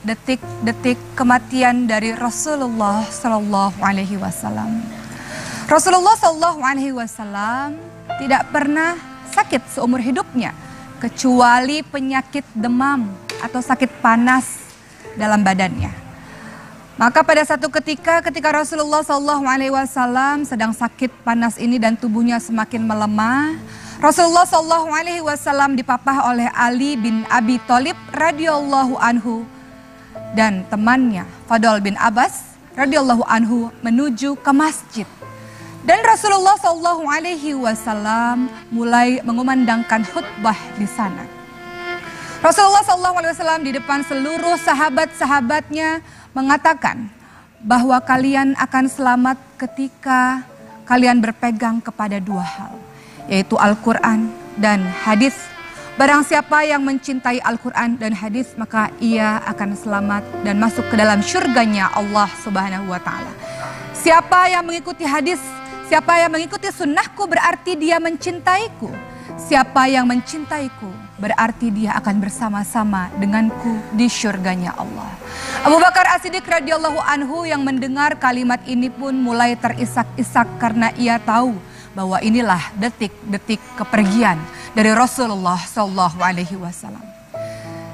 detik-detik kematian dari Rasulullah Sallallahu Alaihi Wasallam. Rasulullah Sallallahu Alaihi Wasallam tidak pernah sakit seumur hidupnya kecuali penyakit demam atau sakit panas dalam badannya. Maka pada satu ketika Rasulullah SAW sedang sakit panas ini dan tubuhnya semakin melemah, Rasulullah SAW dipapah oleh Ali bin Abi Thalib radhiyallahu anhu dan temannya Fadl bin Abbas radhiyallahu anhu menuju ke masjid. Dan Rasulullah SAW mulai mengumandangkan khutbah di sana. Rasulullah SAW di depan seluruh sahabat-sahabatnya mengatakan bahwa kalian akan selamat ketika kalian berpegang kepada dua hal, yaitu Al-Quran dan hadis. Barang siapa yang mencintai Al-Quran dan hadis, maka ia akan selamat dan masuk ke dalam syurganya Allah Subhanahu wa Ta'ala. Siapa yang mengikuti hadis, siapa yang mengikuti sunnahku berarti dia mencintaiku. Siapa yang mencintaiku berarti dia akan bersama-sama denganku di syurganya Allah. Abu Bakar As-Siddiq radhiyallahu anhu yang mendengar kalimat ini pun mulai terisak-isak karena ia tahu bahwa inilah detik-detik kepergian dari Rasulullah Sallallahu Alaihi Wasallam.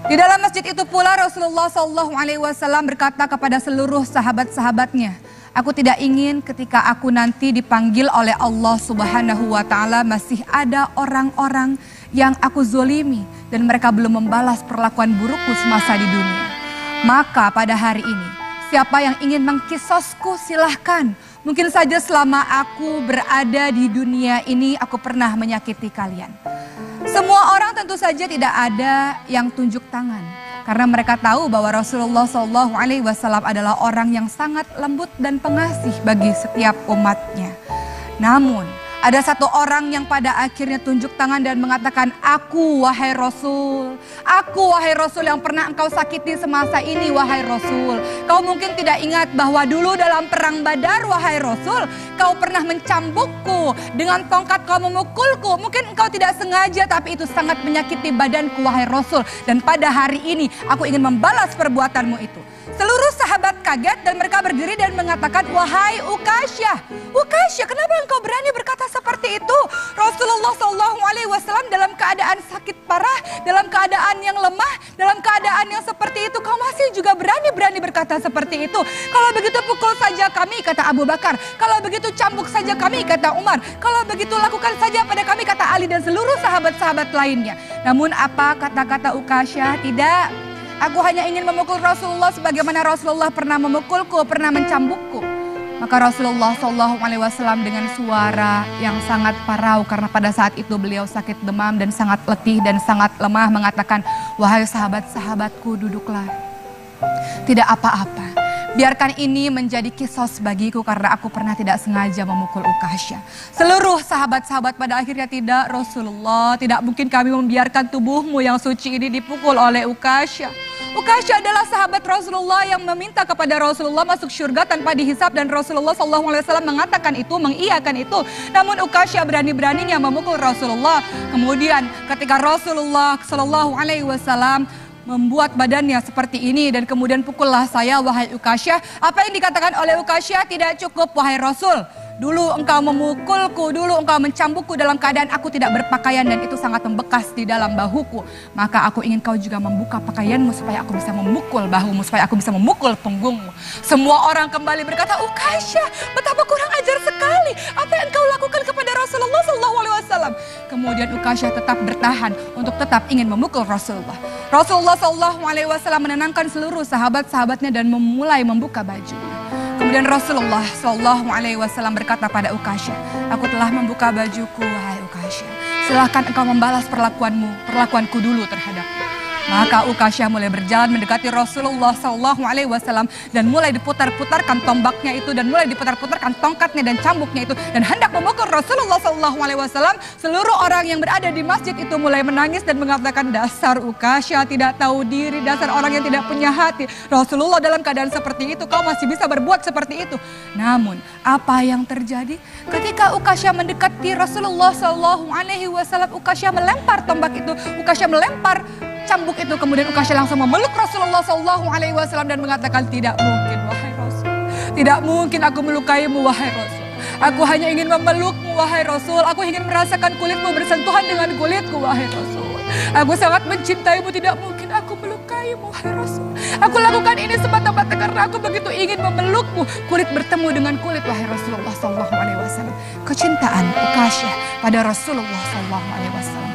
Di dalam masjid itu pula Rasulullah Sallallahu Alaihi Wasallam berkata kepada seluruh sahabat-sahabatnya, aku tidak ingin ketika aku nanti dipanggil oleh Allah Subhanahu wa Ta'ala masih ada orang-orang yang aku zolimi dan mereka belum membalas perlakuan burukku semasa di dunia. Maka pada hari ini, siapa yang ingin mengkisosku silahkan. Mungkin saja selama aku berada di dunia ini aku pernah menyakiti kalian. Semua orang tentu saja tidak ada yang tunjuk tangan. Karena mereka tahu bahwa Rasulullah SAW adalah orang yang sangat lembut dan pengasih bagi setiap umatnya. Namun ada satu orang yang pada akhirnya tunjuk tangan dan mengatakan, aku wahai Rasul yang pernah engkau sakiti semasa ini wahai Rasul. Kau mungkin tidak ingat bahwa dulu dalam perang Badar wahai Rasul, kau pernah mencambukku, dengan tongkat kau memukulku. Mungkin engkau tidak sengaja tapi itu sangat menyakiti badanku wahai Rasul. Dan pada hari ini aku ingin membalas perbuatanmu itu. Seluruh sahabat kaget dan mereka berdiri dan mengatakan, wahai Ukasyah, kenapa engkau berani berkata seperti itu? Rasulullah SAW dalam keadaan sakit parah, dalam keadaan yang lemah, dalam keadaan yang seperti itu, kau masih juga berani berkata seperti itu. Kalau begitu pukul saja kami, kata Abu Bakar. Kalau begitu cambuk saja kami, kata Umar. Kalau begitu lakukan saja pada kami, kata Ali dan seluruh sahabat-sahabat lainnya. Namun apa kata-kata Ukasyah? Tidak. Aku hanya ingin memukul Rasulullah sebagaimana Rasulullah pernah memukulku, pernah mencambukku. Maka Rasulullah SAW dengan suara yang sangat parau karena pada saat itu beliau sakit demam dan sangat letih dan sangat lemah mengatakan, wahai sahabat-sahabatku duduklah. Tidak apa-apa. Biarkan ini menjadi kisos bagiku karena aku pernah tidak sengaja memukul Ukasyah. Seluruh sahabat-sahabat pada akhirnya tidak, Rasulullah, tidak mungkin kami membiarkan tubuhmu yang suci ini dipukul oleh Ukasyah. Ukasyah adalah sahabat Rasulullah yang meminta kepada Rasulullah masuk surga tanpa dihisap dan Rasulullah SAW mengatakan itu, mengiyakan itu. Namun Ukasyah berani-beraninya memukul Rasulullah. Kemudian ketika Rasulullah SAW membuat badannya seperti ini dan kemudian pukullah saya wahai Ukasyah. Apa yang dikatakan oleh Ukasyah? Tidak cukup wahai Rasul. Dulu engkau memukulku, dulu engkau mencambukku dalam keadaan aku tidak berpakaian dan itu sangat membekas di dalam bahuku. Maka aku ingin kau juga membuka pakaianmu supaya aku bisa memukul bahumu, supaya aku bisa memukul punggungmu. Semua orang kembali berkata, Ukasyah, betapa kurang ajar sekali. Apa yang kau lakukan kepada Rasulullah SAW? Kemudian Ukasyah tetap bertahan untuk tetap ingin memukul Rasulullah. Rasulullah SAW menenangkan seluruh sahabat-sahabatnya dan memulai membuka baju. Kemudian Rasulullah SAW berkata pada Ukasyah, aku telah membuka bajuku wahai Ukasyah. Silahkan engkau membalas perlakuanku dulu terhadapku. Maka Ukasyah mulai berjalan mendekati Rasulullah SAW dan mulai diputar-putarkan tombaknya itu dan mulai diputar-putarkan tongkatnya dan cambuknya itu dan hendak memukul Rasulullah SAW. Seluruh orang yang berada di masjid itu mulai menangis dan mengatakan, dasar Ukasyah tidak tahu diri, dasar orang yang tidak punya hati. Rasulullah dalam keadaan seperti itu, kau masih bisa berbuat seperti itu. Namun apa yang terjadi ketika Ukasyah mendekati Rasulullah SAW? Ukasyah melempar tombak itu, Ukasyah melempar cambuk itu, kemudian Ukasyah langsung memeluk Rasulullah SAW dan mengatakan, tidak mungkin wahai Rasul, tidak mungkin aku melukaimu wahai Rasul. Aku hanya ingin memelukmu wahai Rasul. Aku ingin merasakan kulitmu bersentuhan dengan kulitku wahai Rasul. Aku sangat mencintaimu, tidak mungkin aku melukaimu wahai Rasul. Aku lakukan ini semata-mata karena aku begitu ingin memelukmu. Kulit bertemu dengan kulit wahai Rasulullah SAW. Kecintaan Ukasyah pada Rasulullah SAW.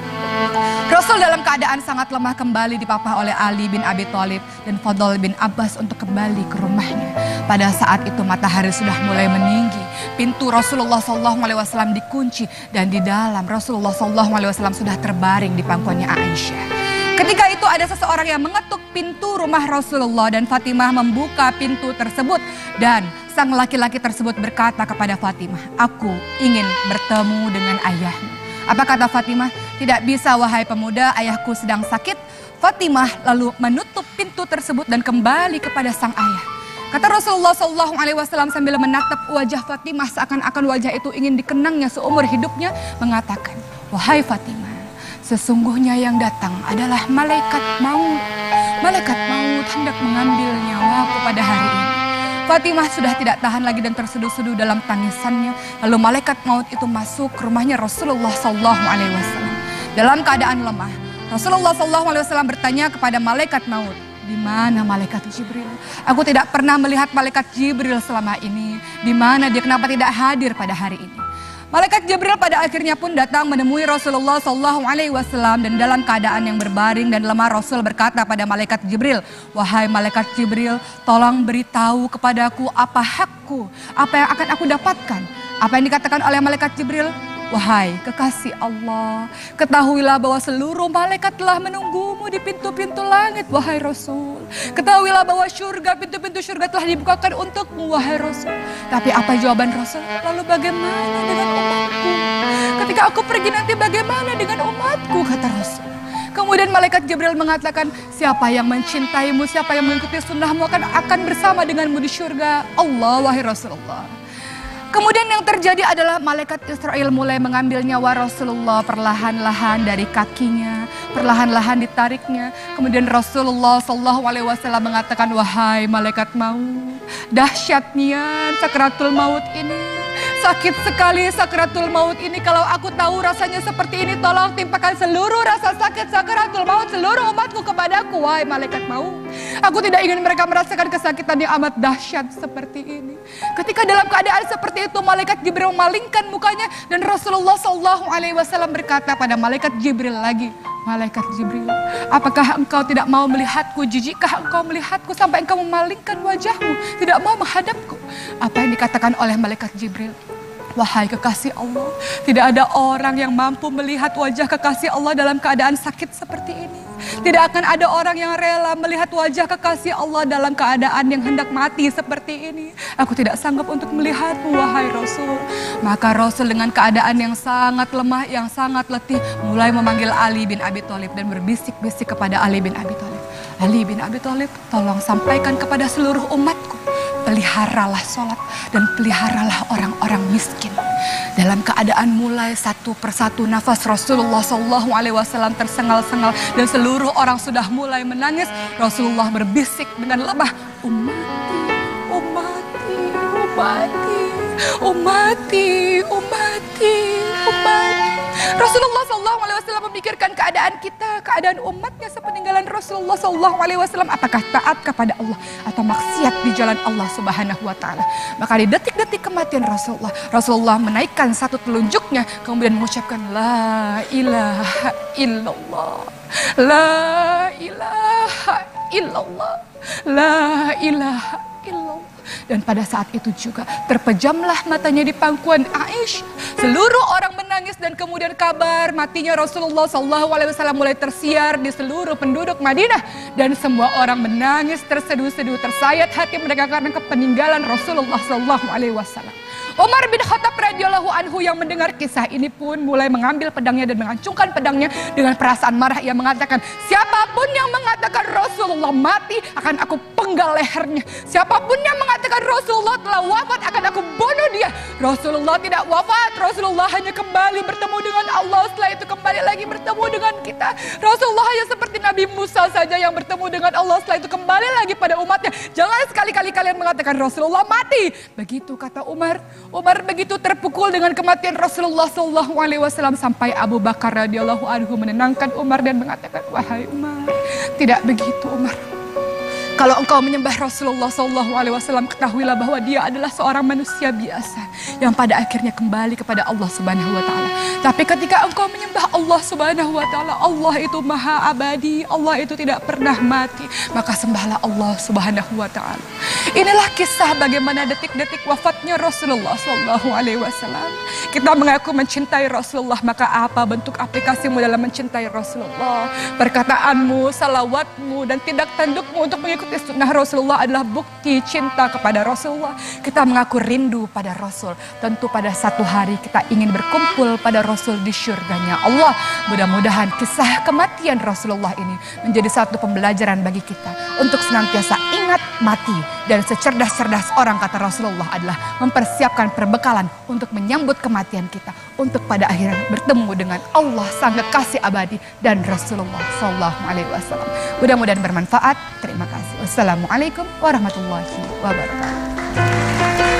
Rasul dalam keadaan sangat lemah kembali dipapah oleh Ali bin Abi Thalib dan Fadl bin Abbas untuk kembali ke rumahnya. Pada saat itu matahari sudah mulai meninggi. Pintu Rasulullah SAW dikunci dan di dalam Rasulullah SAW sudah terbaring di pangkuannya Aisyah. Ketika itu ada seseorang yang mengetuk pintu rumah Rasulullah dan Fatimah membuka pintu tersebut. Dan sang laki-laki tersebut berkata kepada Fatimah, aku ingin bertemu dengan ayahmu. Apa kata Fatimah? Tidak bisa wahai pemuda, ayahku sedang sakit. Fatimah lalu menutup pintu tersebut dan kembali kepada sang ayah. Kata Rasulullah SAW sambil menatap wajah Fatimah seakan-akan wajah itu ingin dikenangnya seumur hidupnya, mengatakan, wahai Fatimah, sesungguhnya yang datang adalah malaikat maut. Malaikat maut hendak mengambil nyawaku pada hari ini. Fatimah sudah tidak tahan lagi dan terseduh-seduh dalam tangisannya. Lalu malaikat maut itu masuk ke rumahnya Rasulullah SAW. Dalam keadaan lemah, Rasulullah SAW bertanya kepada malaikat maut, di mana malaikat Jibril? Aku tidak pernah melihat malaikat Jibril selama ini. Di mana dia, kenapa tidak hadir pada hari ini? Malaikat Jibril pada akhirnya pun datang menemui Rasulullah SAW dan dalam keadaan yang berbaring dan lemah Rasul berkata pada malaikat Jibril, wahai malaikat Jibril, tolong beritahu kepadaku apa hakku, apa yang akan aku dapatkan. Apa yang dikatakan oleh malaikat Jibril? Wahai kekasih Allah, ketahuilah bahwa seluruh malaikat telah menunggumu di pintu-pintu langit, wahai Rasul. Ketahuilah bahwa surga, pintu-pintu surga telah dibukakan untukmu, wahai Rasul. Tapi apa jawaban Rasul? Lalu bagaimana dengan umatku? Ketika aku pergi nanti bagaimana dengan umatku, kata Rasul. Kemudian malaikat Jibril mengatakan, siapa yang mencintaimu, siapa yang mengikuti sunnahmu akan bersama denganmu di surga Allah, wahai Rasulullah. Kemudian yang terjadi adalah malaikat Israel mulai mengambil nyawa Rasulullah perlahan-lahan dari kakinya, perlahan-lahan ditariknya. Kemudian Rasulullah SAW mengatakan, wahai malaikat maut, dahsyatnya sakaratul maut ini. Sakit sekali sakaratul maut ini. Kalau aku tahu rasanya seperti ini, tolong timpakan seluruh rasa sakit sakaratul maut seluruh umatku kepadaku, wahai malaikat maut. Aku tidak ingin mereka merasakan kesakitan yang amat dahsyat seperti ini. Ketika dalam keadaan seperti itu, malaikat Jibril memalingkan mukanya dan Rasulullah SAW berkata pada malaikat Jibril lagi, malaikat Jibril, apakah engkau tidak mau melihatku? Jijikkah engkau melihatku sampai engkau memalingkan wajahmu, tidak mau menghadapku? Apa yang dikatakan oleh malaikat Jibril? Wahai kekasih Allah, tidak ada orang yang mampu melihat wajah kekasih Allah dalam keadaan sakit seperti ini. Tidak akan ada orang yang rela melihat wajah kekasih Allah dalam keadaan yang hendak mati seperti ini. Aku tidak sanggup untuk melihatmu, wahai Rasul. Maka Rasul dengan keadaan yang sangat lemah, yang sangat letih, mulai memanggil Ali bin Abi Thalib dan berbisik-bisik kepada Ali bin Abi Thalib. Ali bin Abi Thalib, tolong sampaikan kepada seluruh umatku, peliharalah sholat dan peliharalah orang-orang miskin. Dalam keadaan mulai satu persatu nafas Rasulullah SAW tersengal-sengal dan seluruh orang sudah mulai menangis. Rasulullah berbisik dengan lemah, umati, umati, umati, umati, umati, umati. Rasulullah SAW memikirkan keadaan kita, keadaan umatnya sepeninggalan Rasulullah SAW. Apakah taat kepada Allah atau maksiat di jalan Allah Subhanahu wa Ta'ala? Maka di detik-detik kematian Rasulullah, Rasulullah menaikkan satu telunjuknya, kemudian mengucapkan La ilaha illallah, La ilaha illallah, La ilaha illallah. Dan pada saat itu juga terpejamlah matanya di pangkuan Aisyah. Seluruh orang menangis dan kemudian kabar matinya Rasulullah SAW mulai tersiar di seluruh penduduk Madinah. Dan semua orang menangis terseduh-seduh, tersayat hati mereka karena kepeninggalan Rasulullah SAW. Umar bin Khattab radhiyallahu anhu yang mendengar kisah ini pun mulai mengambil pedangnya dan mengacungkan pedangnya dengan perasaan marah. Ia mengatakan, siapapun yang mengatakan Rasulullah mati akan aku penggal sepenggal lehernya. Siapapun yang mengatakan Rasulullah telah wafat akan aku bunuh dia. Rasulullah tidak wafat, Rasulullah hanya kembali bertemu dengan Allah, setelah itu kembali lagi bertemu dengan kita. Rasulullah hanya seperti Nabi Musa saja yang bertemu dengan Allah, setelah itu kembali lagi pada umatnya. Jangan sekali-kali kalian mengatakan Rasulullah mati. Begitu kata Umar. Umar begitu terpukul dengan kematian Rasulullah SAW sampai Abu Bakar radhiyallahu anhu menenangkan Umar dan mengatakan, wahai Umar, tidak begitu Umar. Kalau engkau menyembah Rasulullah SAW, ketahuilah bahwa dia adalah seorang manusia biasa yang pada akhirnya kembali kepada Allah Subhanahu Wa Taala. Tapi ketika engkau menyembah Allah Subhanahu Wa Taala, Allah itu maha abadi, Allah itu tidak pernah mati, maka sembahlah Allah Subhanahu Wa Taala. Inilah kisah bagaimana detik-detik wafatnya Rasulullah SAW. Kita mengaku mencintai Rasulullah, maka apa bentuk aplikasimu dalam mencintai Rasulullah? Perkataanmu, salawatmu, dan tindak tandukmu untuk mengikuti sunnah Rasulullah adalah bukti cinta kepada Rasulullah. Kita mengaku rindu pada Rasul. Tentu pada satu hari kita ingin berkumpul pada Rasul di syurganya Allah. Mudah-mudahan kisah kematian Rasulullah ini menjadi satu pembelajaran bagi kita untuk senantiasa ingat mati. Dan secerdas-cerdas orang, kata Rasulullah, adalah mempersiapkan perbekalan untuk menyambut kematian kita, untuk pada akhirnya bertemu dengan Allah sang kekasih abadi dan Rasulullah SAW. Mudah-mudahan bermanfaat. Terima kasih. Wassalamualaikum warahmatullahi wabarakatuh.